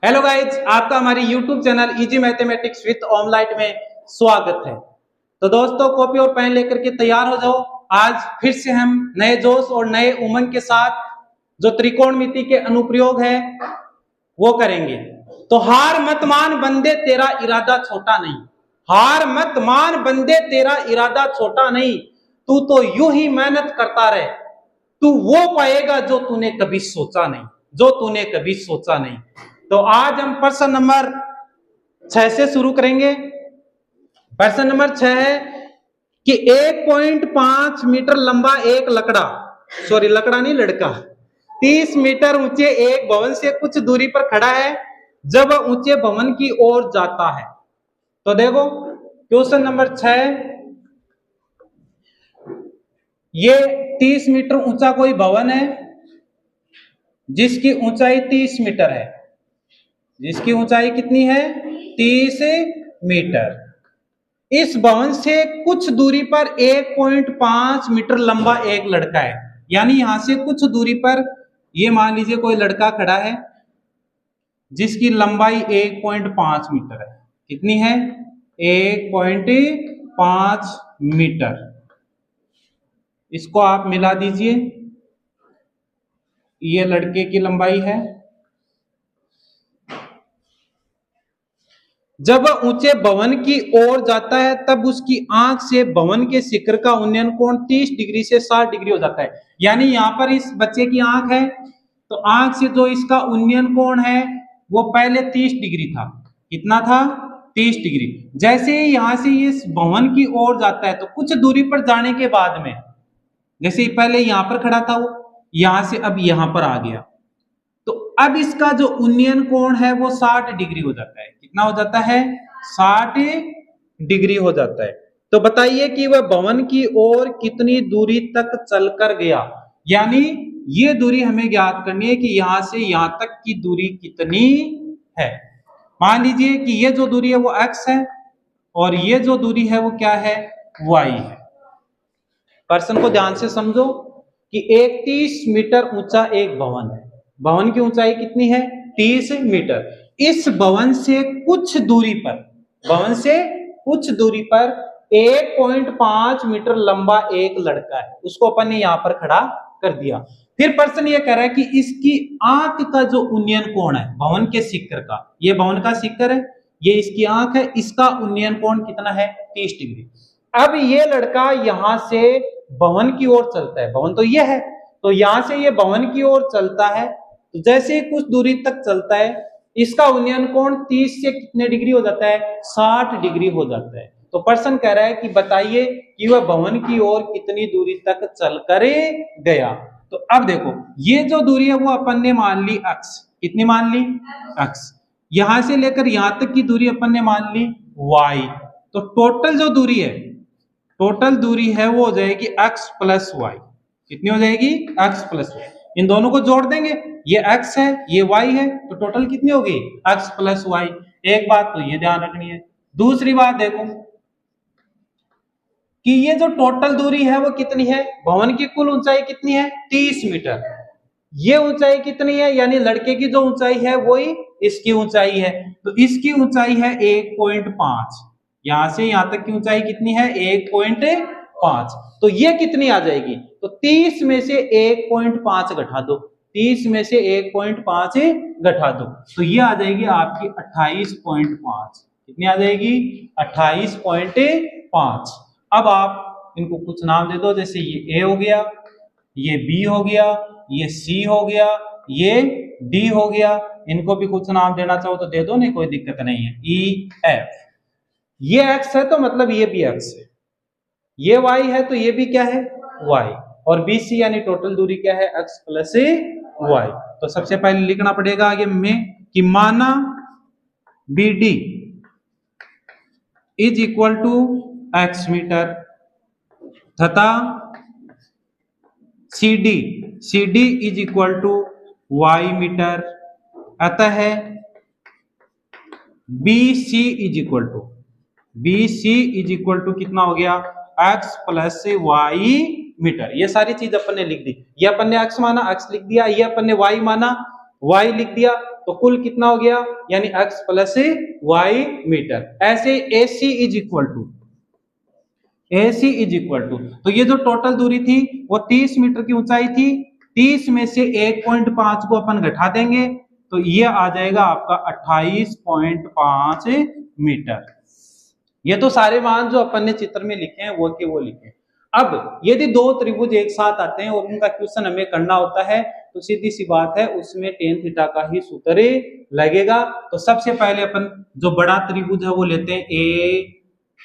Hello guys, आपका हमारे YouTube channel easy mathematics with ऑमलाइट में स्वागत है। तो दोस्तों, कॉपी और पेन लेकर के तैयार हो जाओ। आज फिर से हम नए जोश और नए उमंग के साथ जो त्रिकोणमिति के अनुप्रयोग है वो करेंगे। तो हार मत मान बंदे, तेरा इरादा छोटा नहीं। हार मत मान बंदे, तेरा इरादा छोटा नहीं। तू तो यूं ही मेहनत करता रहे, तू वो पाएगा जो तूने कभी सोचा नहीं, जो तूने कभी सोचा नहीं। तो आज हम प्रश्न नंबर 6 से शुरू करेंगे। प्रश्न नंबर 6 है कि 1.5 मीटर लंबा एक लकड़ा नहीं, लड़का 30 मीटर ऊंचे एक भवन से कुछ दूरी पर खड़ा है। जब वह ऊंचे भवन की ओर जाता है, तो देखो क्वेश्चन नंबर 6, ये 30 मीटर ऊंचा कोई भवन है जिसकी ऊंचाई 30 मीटर है। जिसकी ऊंचाई कितनी है? 30 मीटर। इस भवन से कुछ दूरी पर 1.5 मीटर लंबा एक लड़का है। यानी यहां से कुछ दूरी पर ये मान लीजिए कोई लड़का खड़ा है जिसकी लंबाई 1.5 मीटर है। कितनी है? 1.5 मीटर। इसको आप मिला दीजिए, ये लड़के की लंबाई है। जब वह ऊंचे भवन की ओर जाता है तब उसकी आंख से भवन के शिखर का उन्नयन कोण 30 डिग्री से 60 डिग्री हो जाता है। यानी यहां पर इस बच्चे की आंख है, तो आंख से जो इसका उन्नयन कोण है वो पहले 30 डिग्री था। कितना था? 30 डिग्री। जैसे ही यहां से इस भवन की ओर जाता है तो कुछ दूरी पर जाने के बाद में, जैसे पहले यहां पर खड़ा था वो, यहां से अब यहां पर आ गया, तो अब इसका जो उन्नयन कोण है वो 60 डिग्री हो जाता है। कितना हो जाता है? 60 डिग्री हो जाता है। तो बताइए कि वह भवन की ओर कितनी दूरी तक चलकर गया। यानी ये दूरी हमें ज्ञात करनी है कि यहां से यहां तक की दूरी कितनी है। मान लीजिए कि ये जो दूरी है वो x है और ये जो दूरी है वो क्या है? y है। प्रश्न को ध्यान से समझो कि 31 मीटर ऊंचा एक भवन है। भवन की ऊंचाई कितनी है? 30 मीटर। इस भवन से कुछ दूरी पर, भवन से कुछ दूरी पर 1.5 मीटर लंबा एक लड़का है, उसको अपन ने यहां पर खड़ा कर दिया। फिर प्रश्न ये कह रहा है कि इसकी आंख का जो उन्नयन कोण है भवन के शिखर का, ये भवन का शिखर है, ये इसकी आंख है, इसका उन्नयन कोण कितना है? 30 डिग्री। अब ये लड़का यहां से भवन की ओर चलता है, भवन तो ये है, तो यहां से ये भवन की ओर चलता है। तो जैसे ही कुछ दूरी तक चलता है, इसका उन्नयन कोण 30 से कितने डिग्री हो जाता है? 60 डिग्री हो जाता है। तो प्रश्न कह रहा है कि बताइए कि वह भवन की ओर कितनी दूरी तक चलकर गया। तो अब देखो, ये जो दूरी है वो अपन ने मान ली x। कितनी मान ली? x। यहां से लेकर यहां तक की दूरी अपन ने मान ली y। तो टोटल जो दूरी है, टोटल दूरी है वो हो जाएगी x प्लस वाई। कितनी हो जाएगी? x plus Y. इन दोनों को जोड़ देंगे, ये x है ये y है, तो टोटल कितनी होगी? x plus y. एक बात तो ये ध्यान रखनी है। दूसरी बात देखो कि ये जो टोटल दूरी है वो कितनी है? भवन की कुल ऊंचाई कितनी है? 30 मीटर। ये ऊंचाई कितनी है? यानी लड़के की जो ऊंचाई है वही इसकी ऊंचाई है, तो इसकी ऊंचाई है 1.5। यहां से यहां तक की ऊंचाई कितनी है? 1.5। तो ये कितनी आ जाएगी? तो 30 में से 1.5 घटा दो, 30 में से 1.5 घटा दो, तो ये आ जाएगी आपकी 28.5। कितनी आ जाएगी? 28.5। अब आप इनको कुछ नाम दे दो, जैसे ये ए हो गया, ये बी हो गया, ये सी हो गया, ये डी हो गया। इनको भी कुछ नाम देना चाहो तो दे दो, नहीं कोई दिक्कत नहीं है। ई एफ, ये एक्स है तो मतलब ये भी एक्स है, ये वाई है तो ये भी क्या है? वाई। और बी सी यानी टोटल दूरी क्या है? X plus Y. तो सबसे पहले लिखना पड़ेगा आगे में कि माना B D is equal to X meter तथा C D is equal to Y meter. अतः B C is equal to कितना हो गया? x plus Y meter. ये सारी चीज अपन ने लिख दी। ये अपन ने x माना, x लिख दिया, ये अपन ने y माना, y लिख दिया, तो कुल कितना हो गया, यानी x प्लस y मीटर। ऐसे AC इज इक्वल टू, तो ये जो टोटल दूरी थी वो 30 मीटर की ऊंचाई थी, 30 में से 1.5 को अपन घटा देंगे तो ये आ जाएगा आपका 28.5 मीटर। ये तो सारे मान जो अपन ने चित्र में लिखे हैं वो के वो लिखे। अब यदि दो त्रिभुज एक साथ आते हैं और उनका क्वेश्चन हमें करना होता है तो सीधी सी बात है उसमें टेन थीटा का ही सूत्र लगेगा। तो सबसे पहले अपन जो बड़ा त्रिभुज है वो लेते हैं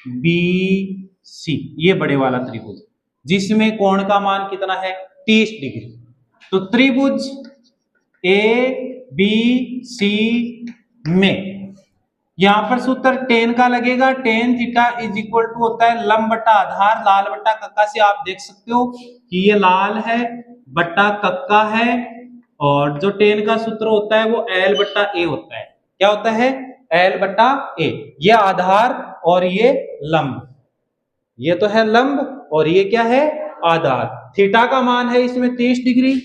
ABC, ये बड़े वाला त्रिभुज जिसमें कोण का मान कितना है 30 डिग्री। तो त्रिभुज ABC में यहां पर सूत्र टेन का लगेगा, tan theta is equal to होता है लंब बटा आधार लाल बटा कक्का से आप देख सकते हो कि ये लाल है बटा कक्का है, और जो टेन का सूत्र होता है वो L बटा A होता है। क्या होता है? L बटा A। ये आधार और ये लंब, ये तो है लंब और ये क्या है आधार। थीटा का मान है इसमें 30 डिग्री,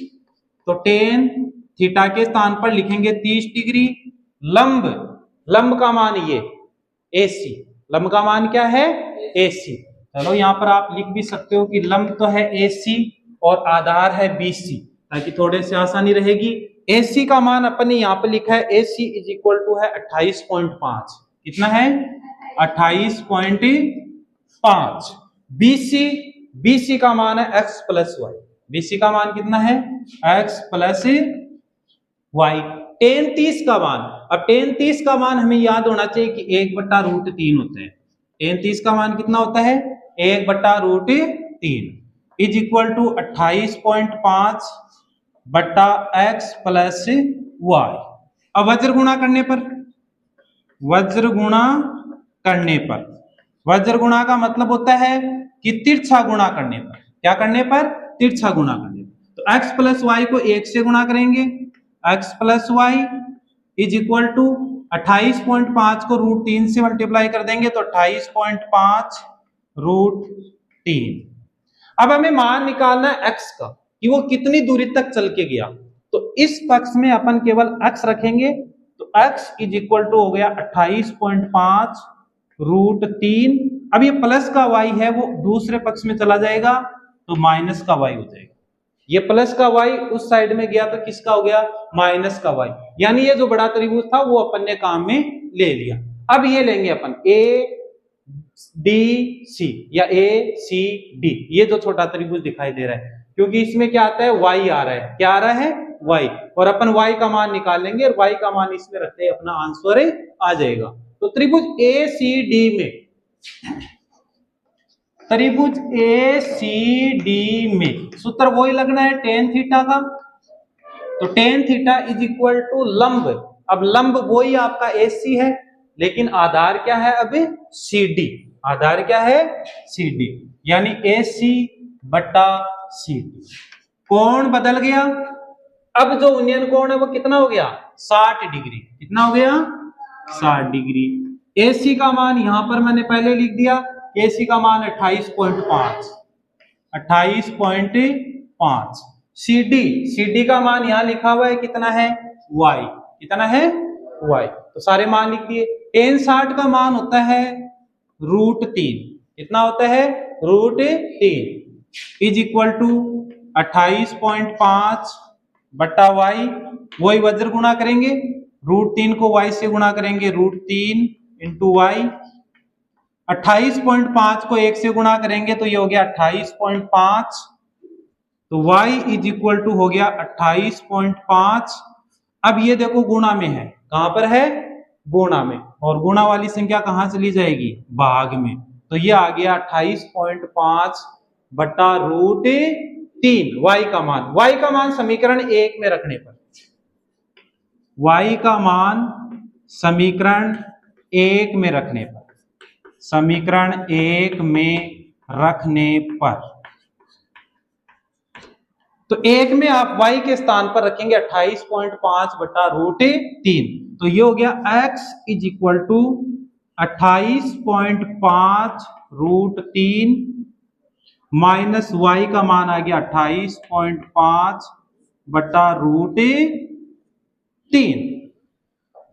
तो टेन थीटा के स्थान पर लिखेंगे 30 डिग्री। लंब का मान ये AC, लंब का मान क्या है AC। चलो यहां पर आप लिख भी सकते हो कि लंब तो है AC और आधार है BC, ताकि थोड़े से आसानी रहेगी। AC का मान अपन ने यहाँ पे लिखा है AC इज इक्वल टू है 28.5। कितना है 28.5। BC का मान है x प्लस वाई। BC का मान कितना है x प्लस वाई। टेन 30 का मान, अब टेन 30 का मान हमें याद होना चाहिए कि 1/√3 होता है। टेन 30 का मान कितना होता है 1/√3 इज इक्वल टू 28.5 बटा x प्लस वाई। अब वज्र गुणा करने पर, वज्र गुणा का मतलब होता है कि तिरछा गुणा करने पर। क्या करने पर? तिरछा गुणा करने पर। तो x प्लस वाई को 1 से गुणा करेंगे, x plus y is equal to 28.5 को √3 से मल्टीप्लाई कर देंगे तो 28.5 √3। अब हमें मान निकालना है x का कि वो कितनी दूरी तक चल के गया। तो इस पक्ष में अपन केवल x रखेंगे, तो x इज इक्वल टू हो गया 28.5 √3। अब ये प्लस का y है वो दूसरे पक्ष में चला जाएगा तो माइनस का y हो जाएगा। ये प्लस का y उस साइड में गया तो किसका हो गया माइनस का y। यानी ये जो बड़ा त्रिभुज था वो अपन ने काम में ले लिया। अब ये लेंगे अपन ADC या ACD, ये जो छोटा त्रिभुज दिखाई दे रहा है, क्योंकि इसमें क्या आता है y आ रहा है। क्या आ रहा है y, और अपन y का मान निकाल लेंगे और y का मान इसमें रखते हैं अपना आंसर आ जाएगा। तो त्रिभुज ACD में सूत्र वही लगना है टेन थीटा का। तो tan theta is equal to लंब, अब लंब वही आपका AC है लेकिन आधार क्या है अभी CD, आधार क्या है CD, यानी AC बटा CD। कोण बदल गया, अब जो यूनियन कोण है वो कितना हो गया 60 डिग्री। कितना हो गया 60 डिग्री। AC का मान यहां पर मैंने पहले लिख दिया, AC का मान 28.5। CD का मान यहां लिखा हुआ है कितना है y, कितना है y, तो सारे मान लिख दिए। टेन 60 का मान होता है √3। कितना होता है √3 इज इक्वल टू 28.5 बटा y। वही वज्र गुणा करेंगे, √3 को y से गुणा करेंगे √3 इंटू y। 28.5 को 1 से गुणा करेंगे तो ये हो गया 28.5, तो y इज इक्वल टू हो गया 28.5। अब ये देखो गुणा में है, कहां पर है गुणा में, और गुणा वाली संख्या कहां चली जाएगी भाग में, तो ये आ गया 28.5 बटा √3 y का मान समीकरण 1 में रखने पर, y का मान समीकरण 1 में रखने पर, समीकरण 1 में रखने पर, तो 1 में आप y के स्थान पर रखेंगे 28.5 बटा √3, तो ये हो गया x is equal to 28.5 √3 minus y का मान आ गया 28.5 बटा √3। 3।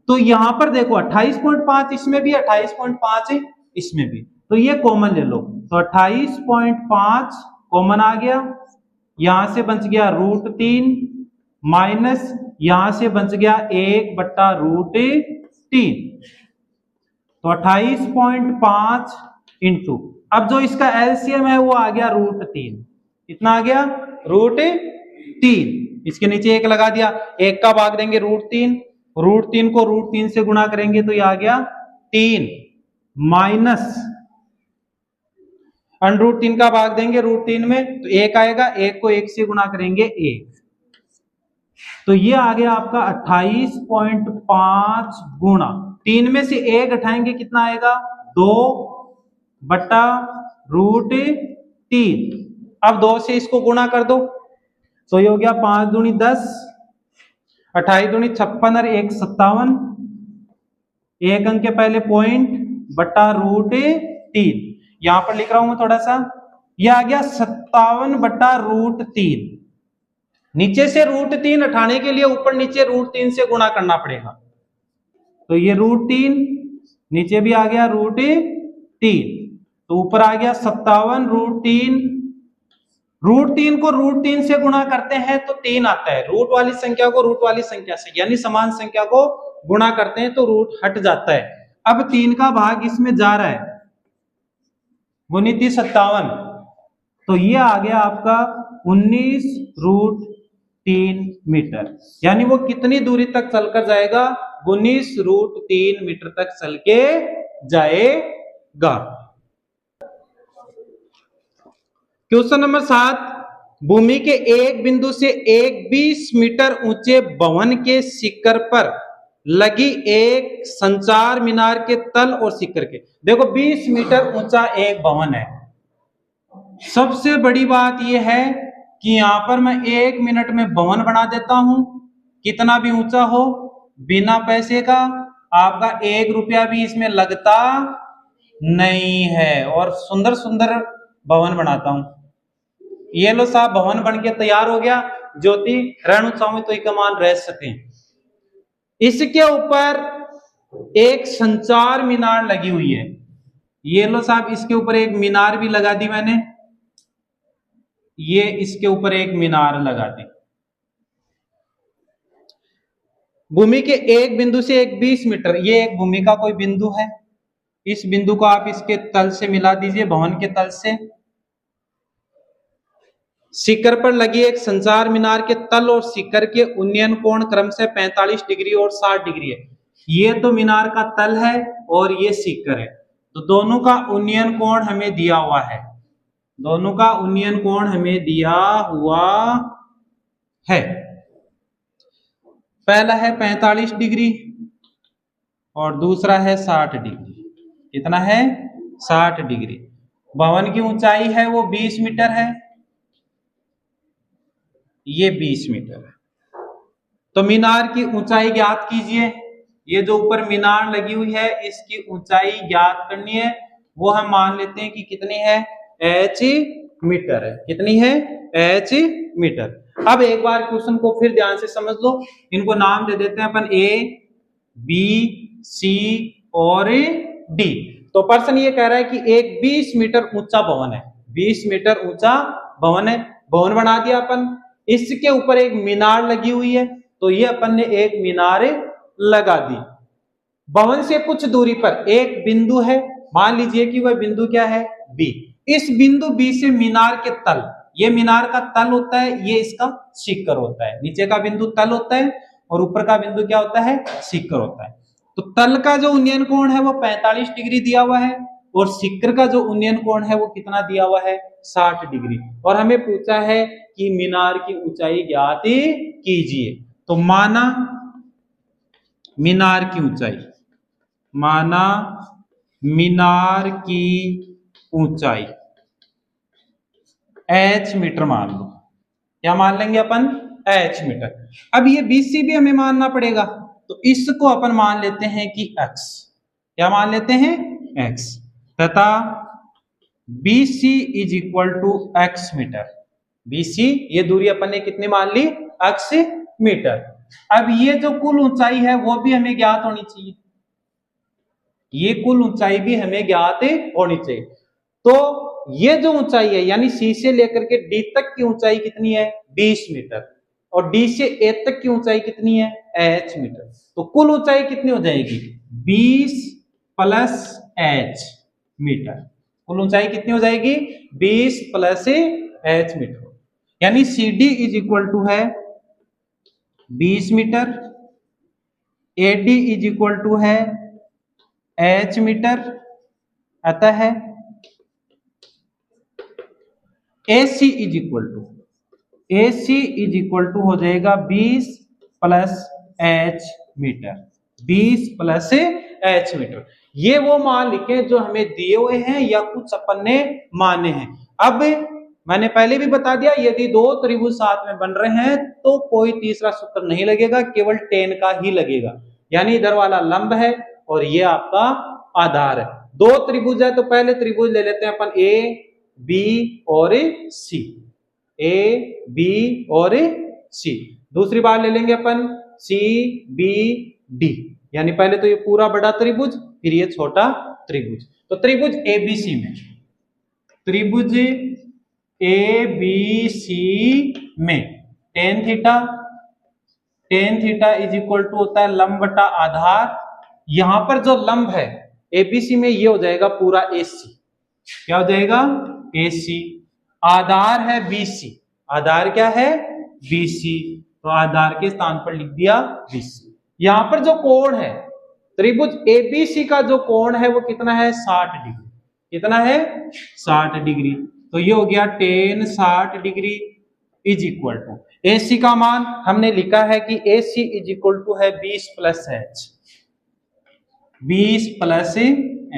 तो यहां पर देखो 28.5 इसमें भी, 28.5 इसमें भी, तो ये कॉमन ले लो। तो 28.5 कॉमन आ गया, यहां से बच गया √3 माइनस यहां से बच गया 1/√3। तो 28.5 इंटू, अब जो इसका एलसीएम है वो आ गया √3। कितना आ गया? √3। इसके नीचे 1 लगा दिया, 1 का भाग देंगे √3, √3 को √3 से गुणा करेंगे तो ये आ गया 3 माइनस √3 का भाग देंगे √3 में तो 1 आएगा, 1 को 1 से गुणा करेंगे 1, तो ये आ गया आपका 28.5 गुणा 3 में से 1 घटाएंगे कितना आएगा? 2/√3। अब 2 से इसको गुणा कर दो तो ये हो गया 5 दूनी 10, 28 दूनी 56 और 1 57, 1 अंक के पहले पॉइंट /√3। यहां पर लिख रहा हूं मैं थोड़ा सा, यह आ गया 57/√3। नीचे से √3 हटाने के लिए ऊपर नीचे √3 से गुणा करना पड़ेगा, तो ये √3 नीचे भी आ गया √3, तो ऊपर आ गया 57√3। √3 को √3 से गुणा करते हैं तो 3 आता है, रूट वाली संख्या को रूट वाली संख्या से यानी समान संख्या को गुणा करते हैं तो रूट हट जाता है। अब 3 का भाग इसमें जा रहा है, 19 57, तो ये आ गया आपका 19√3 मीटर, यानी वो कितनी दूरी तक चलकर जाएगा? 19√3 मीटर तक चल के जाएगा। क्वेश्चन नंबर 7, भूमि के एक बिंदु से एक 20 मीटर ऊंचे भवन के शिखर पर लगी एक संचार मीनार के तल और शिखर के, देखो 20 मीटर ऊंचा एक भवन है। सबसे बड़ी बात यह है कि यहां पर मैं 1 मिनट में भवन बना देता हूं, कितना भी ऊंचा हो, बिना पैसे का, आपका 1 रुपया भी इसमें लगता नहीं है, और सुंदर सुंदर भवन बनाता हूं। ये लो साहब, भवन बन के तैयार हो गया। ज्योति रणु चाहूं तो कमान रह सके। इसके ऊपर एक संचार मीनार लगी हुई है, ये लो साहब, इसके ऊपर एक मीनार भी लगा दी मैंने, ये इसके ऊपर एक मीनार लगा दी। भूमि के एक बिंदु से एक 20 मीटर, ये एक भूमि का कोई बिंदु है, इस बिंदु को आप इसके तल से मिला दीजिए, भवन के तल से। शिखर पर लगी एक संचार मीनार के तल और शिखर के उन्नयन कोण क्रमशः 45 डिग्री और 60 डिग्री है। ये तो मीनार का तल है और ये शिखर है, तो दोनों का उन्नयन कोण हमें दिया हुआ है, दोनों का उन्नयन कोण हमें दिया हुआ है। पहला है 45 डिग्री और दूसरा है 60 डिग्री। कितना है? 60 डिग्री। भवन की ऊंचाई है वो 20 मीटर है, ये 20 मीटर है। तो मीनार की ऊंचाई ज्ञात कीजिए। ये जो ऊपर मीनार लगी हुई है इसकी ऊंचाई ज्ञात करनी है, वो हम मान लेते हैं कि कितनी है? h मीटर है। कितनी है? h metre. अब एक बार क्वेश्चन को फिर ध्यान से समझ लो, इनको नाम दे देते हैं अपन A, B, C और D। तो पर्सन ये कह रहा है कि एक 20 मीटर ऊंचा भवन है, 20 मीटर ऊंचा भवन है, भवन बना दिया अपन, इसके ऊपर एक मीनार लगी हुई है, तो ये अपन ने एक मीनार लगा दी। भवन से कुछ दूरी पर एक बिंदु है, मान लीजिए कि वह बिंदु क्या है? B। इस बिंदु B से मीनार के तल, ये मीनार का तल होता है, ये इसका शिखर होता है। नीचे का बिंदु तल होता है और ऊपर का बिंदु क्या होता है? शिखर होता है। तो तल का जो उन्नयन कोण है वो 45 डिग्री दिया हुआ है और शिखर का जो उन्नयन कोण है वो कितना दिया हुआ है? 60 डिग्री। और हमें पूछा है कि मीनार की ऊंचाई ज्ञात कीजिए। तो माना मीनार की ऊंचाई, माना मीनार की ऊंचाई h मीटर मान लो। क्या मान लेंगे अपन? h metre. अब ये BC भी हमें मानना पड़ेगा, तो इसको अपन मान लेते हैं कि x। क्या मान लेते हैं? x। तथा BC is equal to x metre. BC ये दूरी अपन ने कितनी मान ली? x metre. अब ये जो कुल ऊंचाई है वो भी हमें ज्ञात होनी चाहिए, ये कुल ऊंचाई भी हमें ज्ञात होनी चाहिए। तो ये जो ऊंचाई है यानी सी से लेकर के डी तक की ऊंचाई कितनी है 20 मीटर, और डी से ए तक की ऊंचाई कितनी है h मीटर। तो कुल ऊंचाई कितनी हो जाएगी 20 प्लस h मीटर। कुल ऊंचाई कितनी हो जाएगी 20 प्लस h मीटर, यानी C D is equal to है 20 metre, A D is equal to है h मीटर, अतः है AC इज इक्वल टू हो जाएगा 20 plus h metre, 20 plus h metre. ये वो मान लिखे जो हमें दिए हुए हैं या कुछ अपन ने माने हैं। अब मैंने पहले भी बता दिया यदि दो त्रिभुज साथ में बन रहे हैं तो कोई तीसरा सूत्र नहीं लगेगा, केवल tan का ही लगेगा, यानी इधर वाला लंब है और ये आपका आधार है। दो त्रिभुज है तो पहले त्रिभुज ले लेते हैं अपन A B और C, A B और C। दूसरी बार ले लेंगे अपन C B D, यानी पहले तो ये पूरा बड़ा त्रिभुज फिर ये छोटा त्रिभुज। तो त्रिभुज ABC में, त्रिभुज ABC में tan theta is equal to होता है लंब बटा आधार। यहां पर जो लंब है ABC में ये हो जाएगा पूरा AC, क्या हो जाएगा AC। आधार है BC, आधार क्या है BC, तो आधार के स्थान पर लिख दिया BC। यहां पर जो कोण है त्रिभुज ABC का जो कोण है वो कितना है 60 डिग्री, कितना है 60 डिग्री। तो ये हो गया tan 60 degree is equal to AC का मान हमने लिखा है कि AC इज इक्वल टू है 20 plus h, 20 plus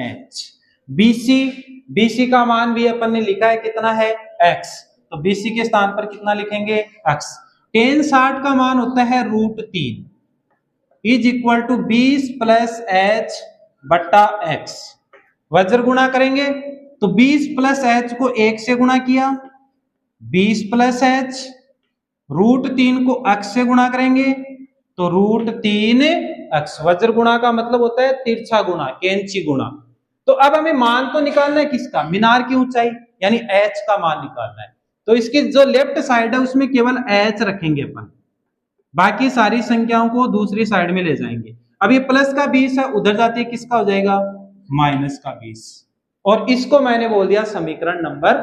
h। BC का मान भी अपन ने लिखा है कितना है x, तो BC के स्थान पर कितना लिखेंगे x। tan 60 का मान होता है √3 is equal to 20 plus h बट्टा x। वज्र गुणा करेंगे तो 20 प्लस h को 1 से गुणा किया, 20 प्लस h, √3 को x से गुणा करेंगे तो √3x। वज्र गुणा का मतलब होता है तिरछा गुणा, कैंची गुणा। तो अब हमें मान तो निकालना है किसका, मीनार की ऊंचाई यानी h का मान निकालना है। तो इसकी जो लेफ्ट साइड है उसमें केवल h रखेंगे अपन, बाकी सारी संख्याओं को दूसरी साइड में ले जाएंगे। अब ये प्लस का 20 है, उधर जाते किसका हो जाएगा माइनस का 20, और इसको मैंने बोल दिया समीकरण नंबर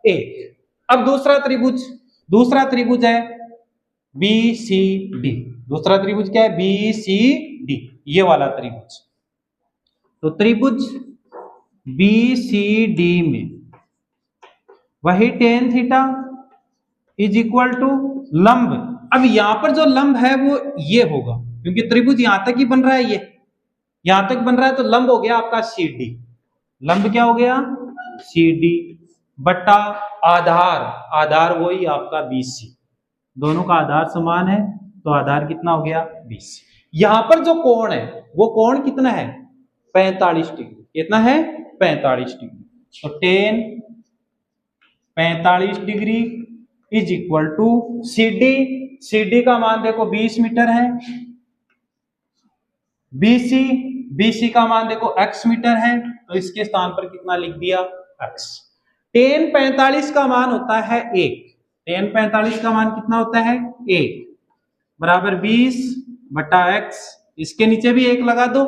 1। अब दूसरा त्रिभुज है BCD। दूसरा त्रिभुज क्या है BCD, ये वाला त्रिभुज। तो त्रिभुज BCD में वही tan theta is equal to लंब। अब यहां पर जो लंब है वो ये होगा, क्योंकि त्रिभुज यहां तक ही बन रहा है, ये यहां तक बन रहा है, तो लंब हो गया आपका CD। लंब क्या हो गया CD बट्टा आधार वही आपका BC, दोनों का आधार समान है तो आधार कितना हो गया 20। यहां पर जो कोण है वो कोण कितना है 45 डिग्री, कितना है 45 डिग्री। तो tan 45 degree is equal to CD का मान देखो 20 मीटर है, BC का मान देखो x मीटर है, तो इसके स्थान पर कितना लिख दिया x। tan 45 का मान होता है 1, tan 45 का मान कितना होता है 1 बराबर 20 बटा x, इसके नीचे भी 1 लगा दो।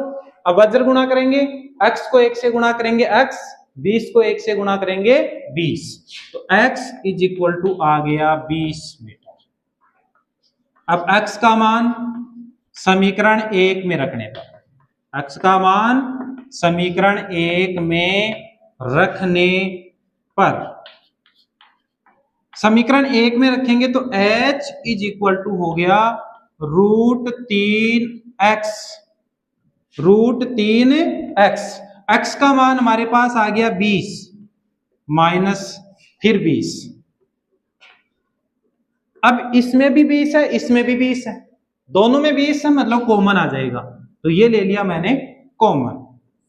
अब वज्र गुणा करेंगे, x को 1 से गुणा करेंगे x, 20 को 1 से गुणा करेंगे 20, तो x इज इक्वल टू आ गया 20 मीटर। अब x का मान समीकरण 1 में रखने पर, x का मान समीकरण 1 में रखने पर, समीकरण 1 में रखेंगे तो h इज इक्वल टू हो गया √3x। x का मान हमारे पास आ गया 20 माइनस फिर 20। अब इसमें भी 20 है, इसमें भी 20 है, दोनों में 20 है, मतलब कॉमन आ जाएगा, तो ये ले लिया मैंने कॉमन।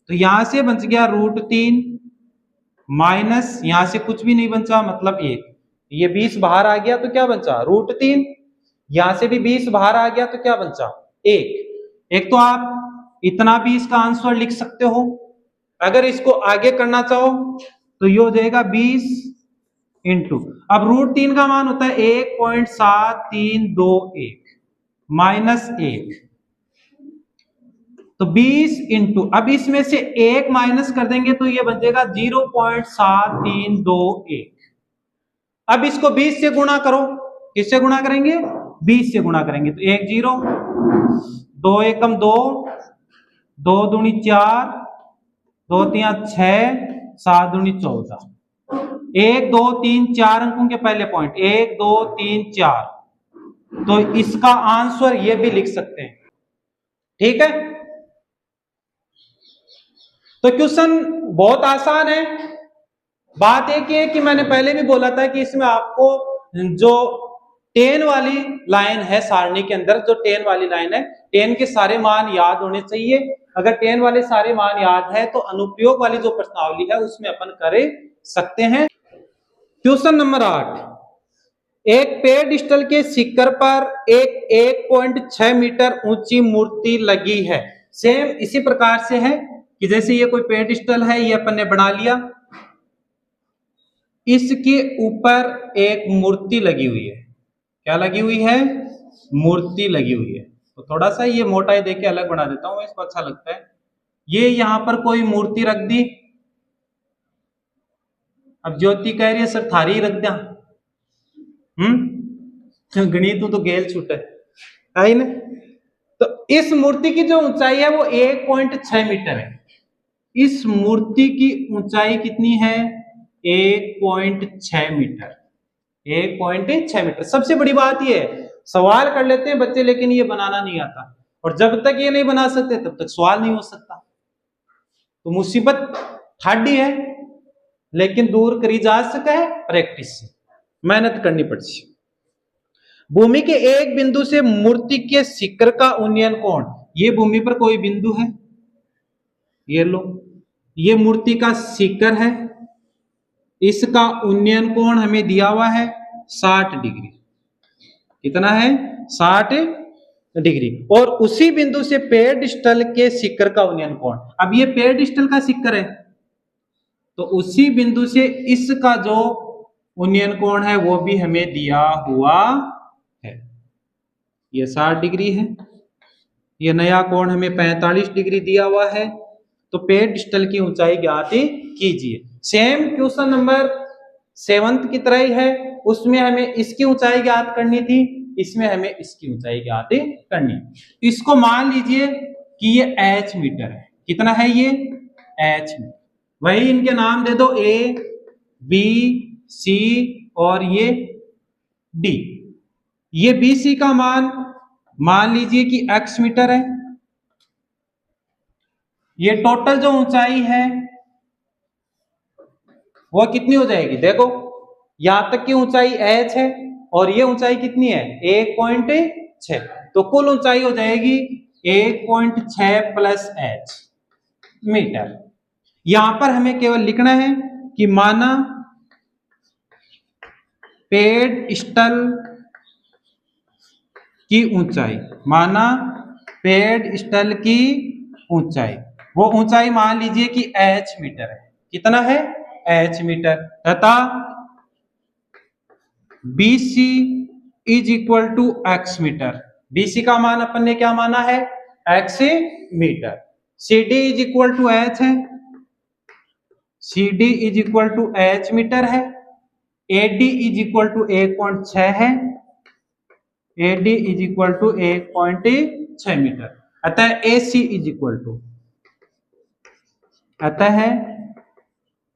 तो यहां से बच गया √3 माइनस यहां से कुछ भी नहीं बचा मतलब 1, ये 20 बाहर आ गया तो क्या बचा √3, यहां से भी 20 बाहर आ गया तो क्या बचा? 1। एक तो आप इतना भी इसका आंसर लिख सकते हो, अगर इसको आगे करना चाहो तो ये हो जाएगा 20 इंटू, अब √3 का मान होता है 1.7321 माइनस 1, तो 20 इंटू, अब इसमें से 1 माइनस कर देंगे तो ये बचेगा 0.7321। अब इसको 20 से गुणा करो, किससे गुणा करेंगे? 20 से गुणा करेंगे तो 1 0, 2 एकम 2, 2 दूनी 4, 2 3 6, 7 दूनी 14, 1 2 3 4 अंकों के पहले पॉइंट 1 2 3 4, तो इसका आंसर ये भी लिख सकते हैं। ठीक है, तो क्वेश्चन बहुत आसान है। बात एक है कि मैंने पहले भी बोला था कि इसमें आपको जो 10 वाली लाइन है सारणी के अंदर, जो 10 वाली लाइन है, 10 के सारे मान याद होने चाहिए। अगर 10 वाले सारे मान याद है तो अनुप्रयोग वाली जो प्रश्नावली है उसमें अपन कर सकते हैं। क्वेश्चन नंबर 8, एक पेडिस्टल के शिखर पर एक 1.6 मीटर ऊंची मूर्ति लगी है। सेम इसी प्रकार से है कि जैसे ये कोई पेडिस्टल है, ये अपन ने बना लिया, इसके ऊपर एक मूर्ति लगी हुई है। क्या लगी हुई है? मूर्ति लगी हुई है। तो थोड़ा सा ये मोटाई देके अलग बना देता हूं, इसको अच्छा लगता है। ये यहां पर कोई मूर्ति रख दी, अब ज्योति कह रही है सर थारी रख दिया, गणित तो गेल छूटे है ना। तो इस मूर्ति की जो ऊंचाई है वो 1.6 मीटर है। इस मूर्ति की ऊंचाई कितनी है? 1.6 मीटर। 1.6 मीटर। सबसे बड़ी बात ये है, सवाल कर लेते हैं बच्चे लेकिन ये बनाना नहीं आता, और जब तक ये नहीं बना सकते तब तक सवाल नहीं हो सकता। तो मुसीबत ठाडी है, लेकिन दूर करी जा सका है प्रैक्टिस से, मेहनत करनी पड़ती। भूमि के एक बिंदु से मूर्ति के शिखर का उन्नयन कोण, ये भूमि पर कोई बिंदु है, ये लो, ये मूर्ति का शिखर है, इसका उन्नयन कोण हमें दिया हुआ है 60 डिग्री। कितना है? 60 डिग्री। और उसी बिंदु से पेडिस्टल के शिखर का उन्नयन कोण, अब ये पेडिस्टल का शिखर है तो उसी बिंदु से इसका जो उन्नयन कोण है वो भी हमें दिया हुआ है। ये 60 डिग्री है, ये नया कोण हमें 45 डिग्री दिया हुआ है। तो पेडिस्टल की ऊंचाई ज्ञात कीजिए। सेम क्वेश्चन नंबर 7 की तरह ही है, उसमें हमें इसकी ऊंचाई ज्ञात करनी थी, इसमें हमें इसकी ऊंचाई ज्ञात करनी। इसको मान लीजिए कि ये h मीटर है। कितना है ये? h metre. वही इनके नाम दे दो A, B, C और ये D। ये BC का मान लीजिए कि x मीटर है। ये टोटल जो ऊंचाई है वो कितनी हो जाएगी? देखो यहां तक की ऊंचाई h है और ये ऊंचाई कितनी है? 1.6, तो कुल ऊंचाई हो जाएगी 1.6 प्लस h मीटर। यहां पर हमें केवल लिखना है कि माना पेडिस्टल की ऊंचाई, माना पेडिस्टल की ऊंचाई, वो ऊंचाई मान लीजिए कि h मीटर है। कितना है? h metre. तथा BC is equal to x metre. BC का मान अपन ने क्या माना है? x metre. CD is equal to h है, CD is equal to h metre है। AD इज इक्वल टू 1.6 है, AD is equal to 1.6 metre. अतः AC इज इक्वल टू, अतः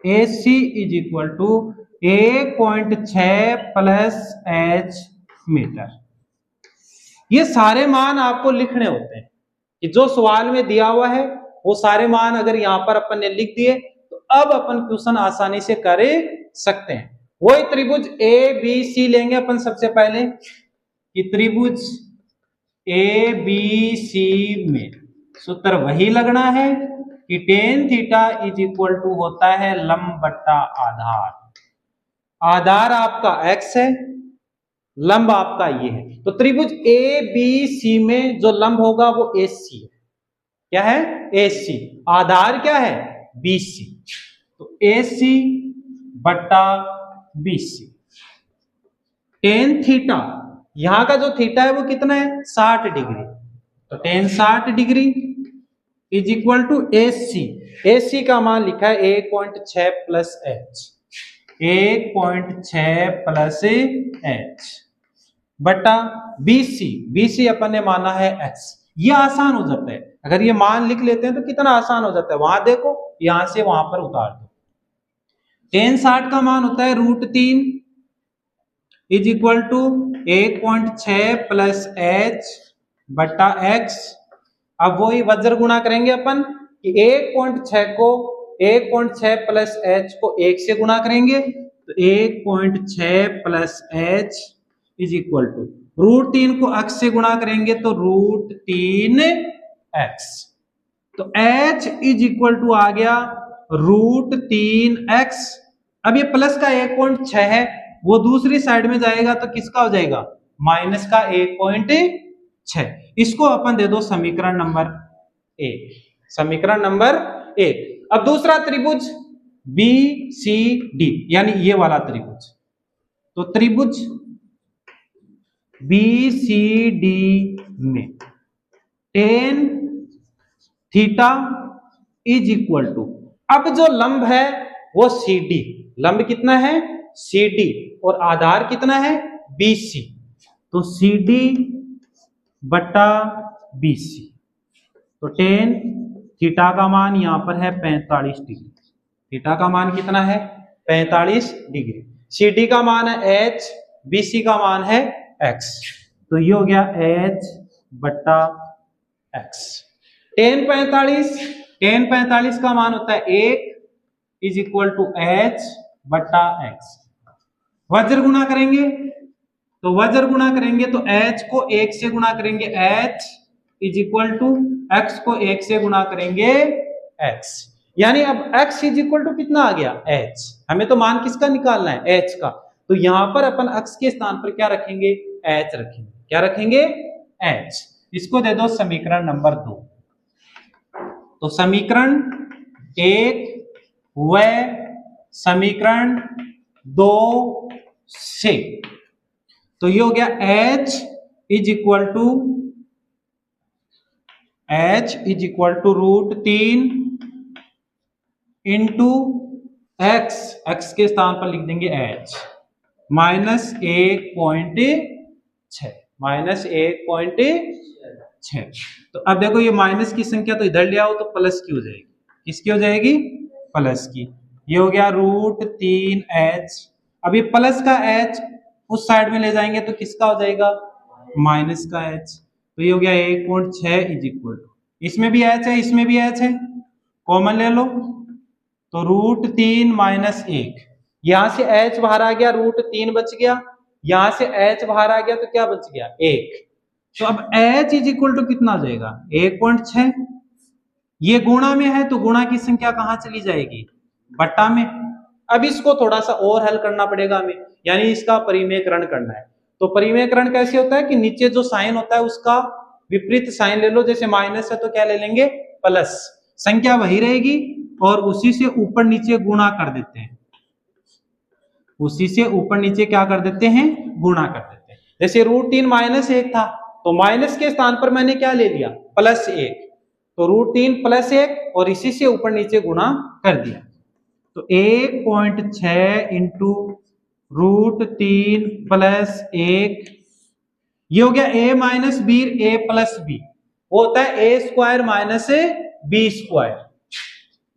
AC is equal to 1.6 plus h metre. ये सारे मान आपको लिखने होते हैं कि जो सवाल में दिया हुआ है वो सारे मान अगर यहां पर अपन ने लिख दिए तो अब अपन क्वेश्चन आसानी से कर सकते हैं। वही त्रिभुज ABC लेंगे अपन सबसे पहले कि त्रिभुज ABC में सूत्र वही लगना है कि tan theta is equal to होता है लंब बट्टा आधार। आधार आपका x है लंब आपका ये है। तो त्रिभुज ए बी सी में जो लंब होगा वो AC है। क्या है? AC। आधार क्या है? BC। तो AC बट्टा BC। टेन थीटा, यहां का जो थीटा है वो कितना है? 60 डिग्री। तो tan 60 degree is equal to AC। AC का मान लिखा है 1.6 प्लस H, 1.6 प्लस H बटा BC। BC अपन ने माना है X। ये आसान हो जाता है, अगर ये मान लिख लेते हैं तो कितना आसान हो जाता है। वहां देखो, यहां से वहां पर उतार दो। टेन 60 का मान होता है √3 is equal to 1.6 plus H बटा X। अब वही वज्र गुणा करेंगे अपन कि 1.6 को 1.6 प्लस H को 1 से गुणा करेंगे, तो 1.6 plus H is equal to √3 को x से गुणा करेंगे तो √3x। तो H इज इक्वल टू आ गया √3x। अब ये प्लस का 1.6 है, वो दूसरी साइड में जाएगा तो किसका हो जाएगा? माइनस का 1.6। इसको अपन दे दो समीकरण नंबर 1। समीकरण नंबर 1। अब दूसरा त्रिभुज BCD, यानी ये वाला त्रिभुज। तो त्रिभुज BCD में tan theta is equal to, अब जो लंब है वो CD। लंब कितना है? CD। और आधार कितना है? BC। तो CD बटा BC। तो टेन थीटा का मान यहां पर है 45 डिग्री। थीटा का मान कितना है? 45 डिग्री। CD का मान है H, BC का मान है X। तो ये हो गया H बटा X। टेन 45 का मान होता है 1 इज इक्वल टू H बटा X। वज्र गुणा करेंगे, तो वज्र गुणा करेंगे तो H को 1 से गुणा करेंगे H is equal to X को 1 से गुणा करेंगे X। यानी अब X इज इक्वल टू कितना आ गया? H। हमें तो मान किसका निकालना है? H का। तो यहां पर अपन X के स्थान पर क्या रखेंगे? H रखेंगे। क्या रखेंगे? H। इसको दे दो समीकरण नंबर 2। तो समीकरण 1 व समीकरण 2 से, तो ये हो गया H is equal to √3 into X। X के स्थान पर लिख देंगे H माइनस 1.6, माइनस 1.6। तो अब देखो ये माइनस की संख्या तो इधर ले आओ तो प्लस की हो जाएगी। किसकी हो जाएगी? प्लस की। ये हो गया √3H। अब ये प्लस का H उस साइड में ले जाएंगे तो किसका हो जाएगा? माइनस का H। तो ये हो गया 1.6 इज इक्वल टू, इसमें भी H है इसमें भी H है, कॉमन ले लो तो √3 माइनस 1। यहां से H बाहर आ गया, √3 बच गया। यहां से H बाहर आ गया तो क्या बच गया? 1। तो अब H इज इक्वल टू कितना हो जाएगा? 1.6। ये गुणा में है तो गुणा की संख्या कहां चली जाएगी? बट्टा में। अब इसको थोड़ा सा और हल करना पड़ेगा हमें, यानी इसका परिमेयकरण करना है। तो परिमेयकरण कैसे होता है कि नीचे जो साइन होता है उसका विपरीत साइन ले लो। जैसे माइनस है तो क्या ले लेंगे? प्लस। संख्या वही रहेगी और उसी से ऊपर नीचे गुणा कर देते हैं। उसी से ऊपर नीचे क्या कर देते हैं? गुणा कर देते हैं। जैसे √3 माइनस 1 था तो माइनस के स्थान पर मैंने क्या ले लिया? प्लस 1। तो √3 प्लस 1 और इसी से ऊपर नीचे गुणा कर दिया। तो 1.6 इंटू √3 प्लस 1, ये हो गया a minus b a plus b. वो होता है a square minus b square.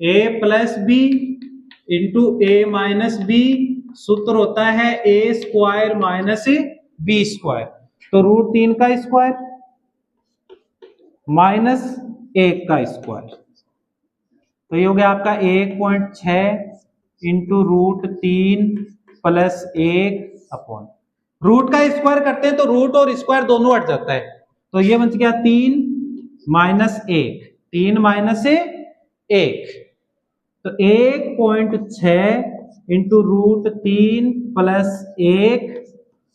a plus b into a minus b, सूत्र होता है a square minus b square. तो √3 का स्क्वायर माइनस 1 का स्क्वायर। तो ये हो गया आपका 1.6 इंटू √3 प्लस 1 अपॉन, रूट का स्क्वायर करते हैं तो रूट और स्क्वायर दोनों हट जाता है। तो ये बच गया 3 माइनस 1, 3 माइनस 1। तो 1.6 इंटू √3 प्लस 1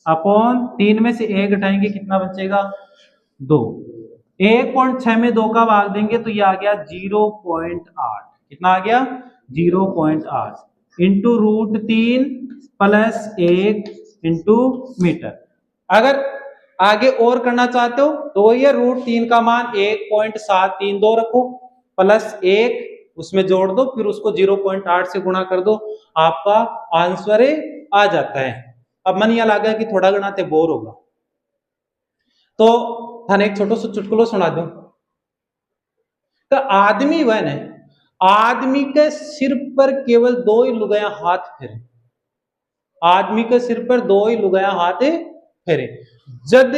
अपॉन 3 में से 1 घटाएंगे कितना बचेगा 2। 1.6 में 2 का भाग देंगे तो ये आ गया 0.8। कितना आ गया 0.8 इंटू √3 प्लस 1 इंटू मीटर। अगर आगे और करना चाहते हो तो ये √3 का मान 1.732 रखो प्लस 1 उसमें जोड़ दो, फिर उसको 0.8 से गुणा कर दो, आपका आंसर आ जाता है। अब मन यह लगा कि थोड़ा गणाते बोर होगा तो थाने एक छोटो सा चुटकुलो सुना दूं। तो आदमी वह है, आदमी के सिर पर केवल 2 ही लुगाया हाथ फेरे, आदमी के सिर पर 2 ही लुगाया हाथ फेरे। जद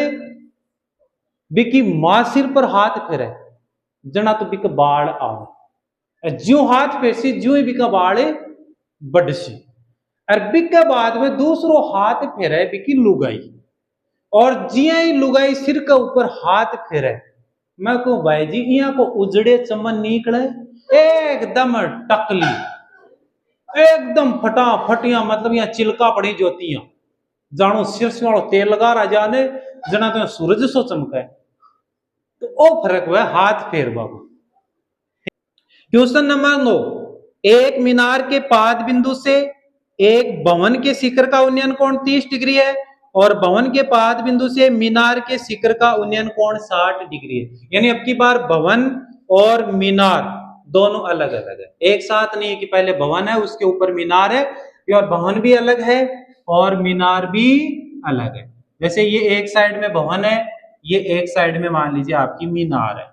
बिकी मां सिर पर हाथ फेरे जना तो बिक बाढ़ आवे, ज्यों हाथ फेरसी ज्यों ही बिका बाढ़ बढ़सी। और बिके बाद में दूसरो हाथ फेरे बिकी लुगाई, और जिया ही लुगाई सिर के ऊपर हाथ फेरे, मैं कहूं भाई जी यहाँ को उजड़े चमन निकले एकदम टकली, एकदम फटाफटिया, मतलब यहाँ चिलका पड़ी ज्योतियां जानो सिर से वालों तेल लगा रहा जाने जना तो सूरज सो चमका है। तो ओ फर्क हुआ हाथ फेर बाबू। क्वेश्चन नंबर 9, एक मीनार के पाद बिंदु से एक भवन के शिखर का उन्नयन कोण 30 डिग्री है और भवन के पाद बिंदु से मीनार के शिखर का उन्नयन कोण 60 डिग्री है। यानी अब की बार भवन और मीनार दोनों अलग अलग है, एक साथ नहीं है कि पहले भवन है उसके ऊपर मीनार है, और भवन भी अलग है और मीनार भी अलग है। जैसे ये एक साइड में भवन है, ये एक साइड में मान लीजिए आपकी मीनार है,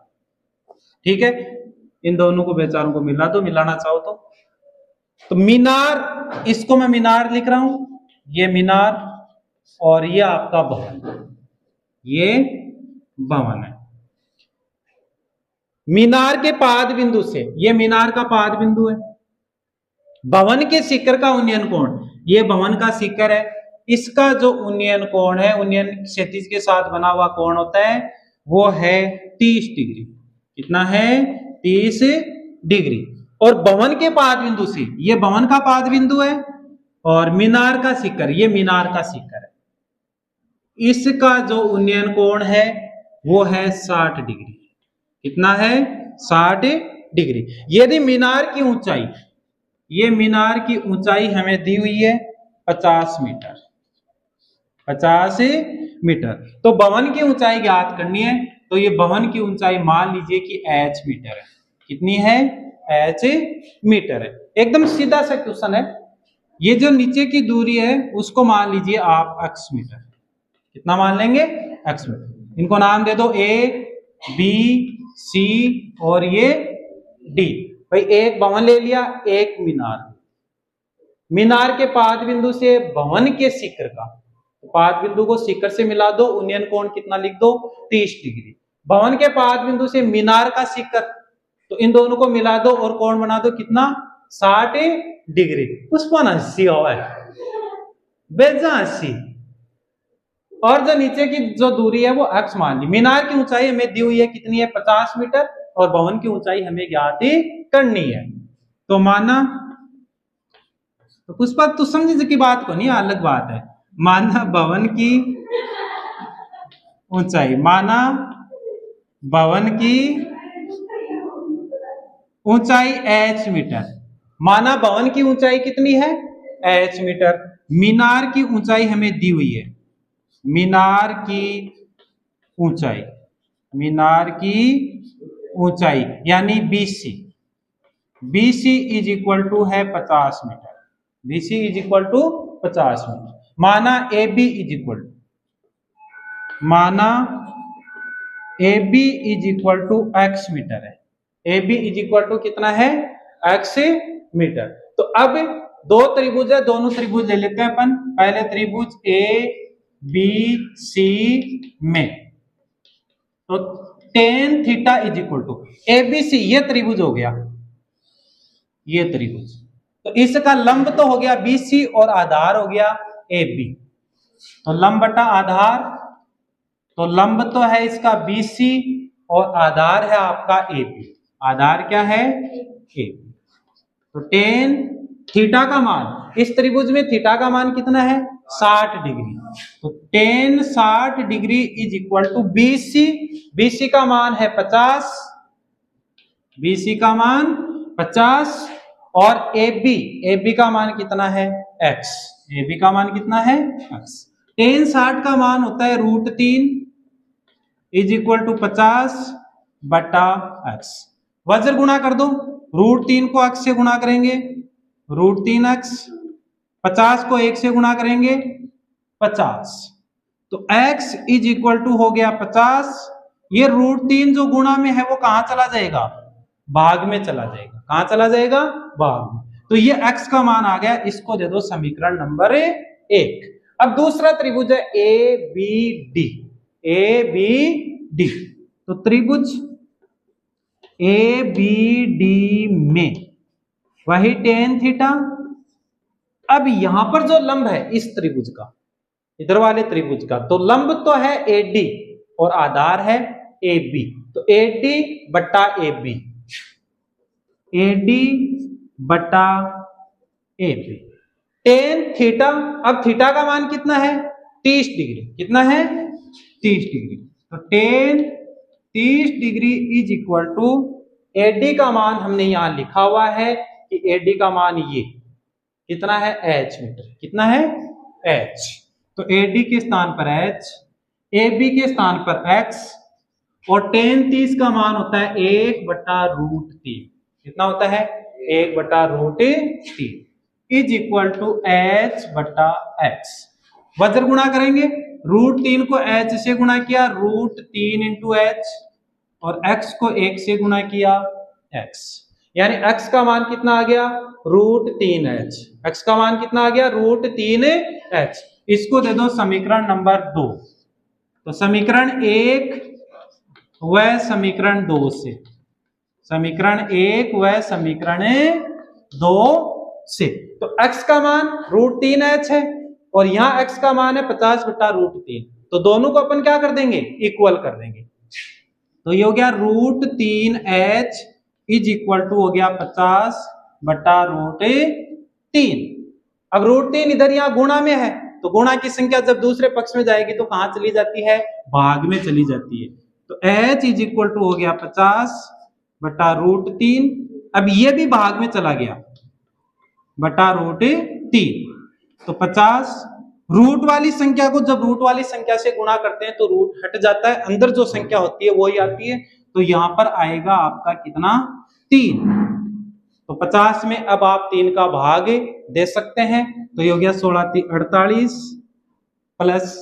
ठीक है। इन दोनों को बेचारों को मिला दो, मिलाना चाहो तो मीनार, इसको मैं मीनार लिख रहा हूं, ये मीनार और ये आपका भवन, ये भवन है। मीनार के पाद बिंदु से, ये मीनार का पाद बिंदु है, भवन के शिखर का उन्नयन कोण, ये भवन का शिखर है, इसका जो उन्नयन कोण है, उन्नयन क्षैतिज के साथ बना हुआ कोण होता है वो है 30 डिग्री। कितना है 30 डिग्री। और भवन के पाद बिंदु से, ये भवन का पाद बिंदु है और मीनार का शिखर, ये मीनार का शिखर है, इसका जो उन्नयन कोण है वो है 60 डिग्री। कितना है 60 डिग्री। यदि मीनार की ऊंचाई, ये मीनार की ऊंचाई हमें दी हुई है 50 मीटर, 50 मीटर, तो भवन की ऊंचाई ज्ञात करनी है, तो ये भवन की ऊंचाई मान लीजिए कि h मीटर है। कितनी है h मीटर है। एकदम सीधा सा क्वेश्चन है। ये जो नीचे की दूरी है उसको मान लीजिए आप x मीटर, कितना मान लेंगे x मीटर। इनको नाम दे दो a b c और ये d। भाई एक भवन ले लिया, एक मीनार, मीनार के पाद बिंदु से भवन के शिखर का, पाद बिंदु को शिखर से मिला दो, उन्नयन कोण कितना लिख दो 30 डिग्री। भवन के पाद बिंदु से मीनार का शिखर, तो इन दोनों को मिला दो और कोण बना दो कितना 60 डिग्री। पुष्पन 80 है, बेजा 80। और जो नीचे की जो दूरी है वो x मान ली। मीनार की ऊंचाई हमें दी हुई है कितनी है 50 मीटर और भवन की ऊंचाई हमें ज्ञात करनी है। तो माना, तो पुष्पा तू समझे की बात को नहीं, अलग बात है। माना भवन की ऊंचाई, माना भवन की ऊंचाई h मीटर, माना भवन की ऊंचाई कितनी है h मीटर। मीनार की ऊंचाई हमें दी हुई है, मीनार की ऊंचाई, मीनार की ऊंचाई यानी BC, BC is equal to है 50 metre, BC is equal to 50 metre. माना AB इज इक्वल टू, माना AB is equal to x metre है, AB इज इक्वल टू कितना है x मीटर। तो अब दो त्रिभुज है, दोनों त्रिभुज ले लेते हैं अपन। पहले त्रिभुज ABC में, तो tan theta is equal to ABC, ये त्रिभुज हो गया, ये त्रिभुज, तो इसका लंब तो हो गया BC और आधार हो गया AB। तो लंब बटा आधार, तो लंब तो है इसका BC और आधार है आपका AB। आधार क्या है AB। तो tan थीटा का मान, इस त्रिभुज में थीटा का मान कितना है 60 डिग्री, तो tan 60 degree is equal to BC। BC का मान है 50, BC का मान 50 और AB का मान कितना है X। AB का मान कितना है X। tan 60 का मान होता है √3 इज इक्वल टू 50 बटा X। वज्र गुणा कर दो, √3 को X से गुणा करेंगे √3X, 50 को 1 से गुणा करेंगे 50, तो X इज इक्वल टू हो गया 50। ये √3 जो गुणा में है वो कहां चला जाएगा, भाग में चला जाएगा। कहां चला जाएगा, भाग में। तो ये X का मान आ गया, इसको दे दो समीकरण नंबर 1। अब दूसरा त्रिभुज है ABD। ABD तो त्रिभुज ABD में वही tan थीटा। अब यहां पर जो लंब है इस त्रिभुज का, इधर वाले त्रिभुज का, तो लंब तो है AD और आधार है AB, तो AD बटा AB, AD बटा AB tan थीटा। अब थीटा का मान कितना है 30 डिग्री। कितना है 30 डिग्री। तो tan 30 degree is equal to AD का मान हमने यहां लिखा हुआ है कि AD का मान ये कितना है H मीटर। कितना है H। तो AD के स्थान पर H, AB के स्थान पर X और tan 30 का मान होता है 1 बटा √3। कितना होता है 1 बटा √3 इज इक्वल टू H बटा X। वज्र गुणा करेंगे, √3 को H से गुणा किया √3 इंटू H और X को 1 से गुणा किया X, यानी X का मान कितना आ गया √3H। X का मान कितना आ गया √3H। इसको दे दो समीकरण नंबर 2। तो समीकरण 1 व समीकरण 2 से, समीकरण 1 व समीकरण 2 से, तो X का मान √3H है और यहाँ X का मान है 50 बटा √3, तो दोनों को अपन क्या कर देंगे इक्वल कर देंगे। तो ये हो गया √3H इज इक्वल टू हो गया 50 बटा √3। अब √3 इधर यहाँ गुणा में है, तो गुणा की संख्या जब दूसरे पक्ष में जाएगी तो कहां चली जाती है, भाग में चली जाती है। तो H इज इक्वल टू हो गया 50 बटा √3। अब ये भी भाग में चला गया बटा √3, तो 50 रूट वाली संख्या को जब रूट वाली संख्या से गुणा करते हैं तो रूट हट जाता है, अंदर जो संख्या होती है वही आती है। तो यहां पर आएगा आपका कितना 3। तो 50 में अब आप 3 का भाग दे सकते हैं, तो ये हो गया 16 3 48 प्लस,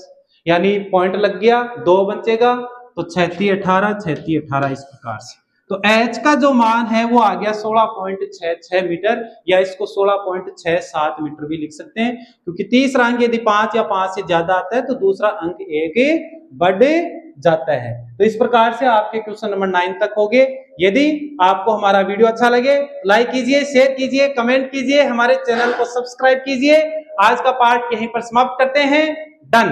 यानी पॉइंट लग गया 2 बचेगा, तो 6 3 18 6 3 18 इस प्रकार से। तो H का जो मान है वो आ गया 16.66 मीटर, या इसको 16.67 मीटर भी लिख सकते हैं, क्योंकि तीसरा अंक यदि 5 या 5 से ज्यादा आता है तो दूसरा अंक 1 बढ़ जाता है। तो इस प्रकार से आपके क्वेश्चन नंबर 9 तक हो गए। यदि आपको हमारा वीडियो अच्छा लगे लाइक कीजिए, शेयर कीजिए, कमेंट कीजिए, हमारे चैनल को सब्सक्राइब कीजिए। आज का पार्ट यहीं पर समाप्त करते हैं। डन।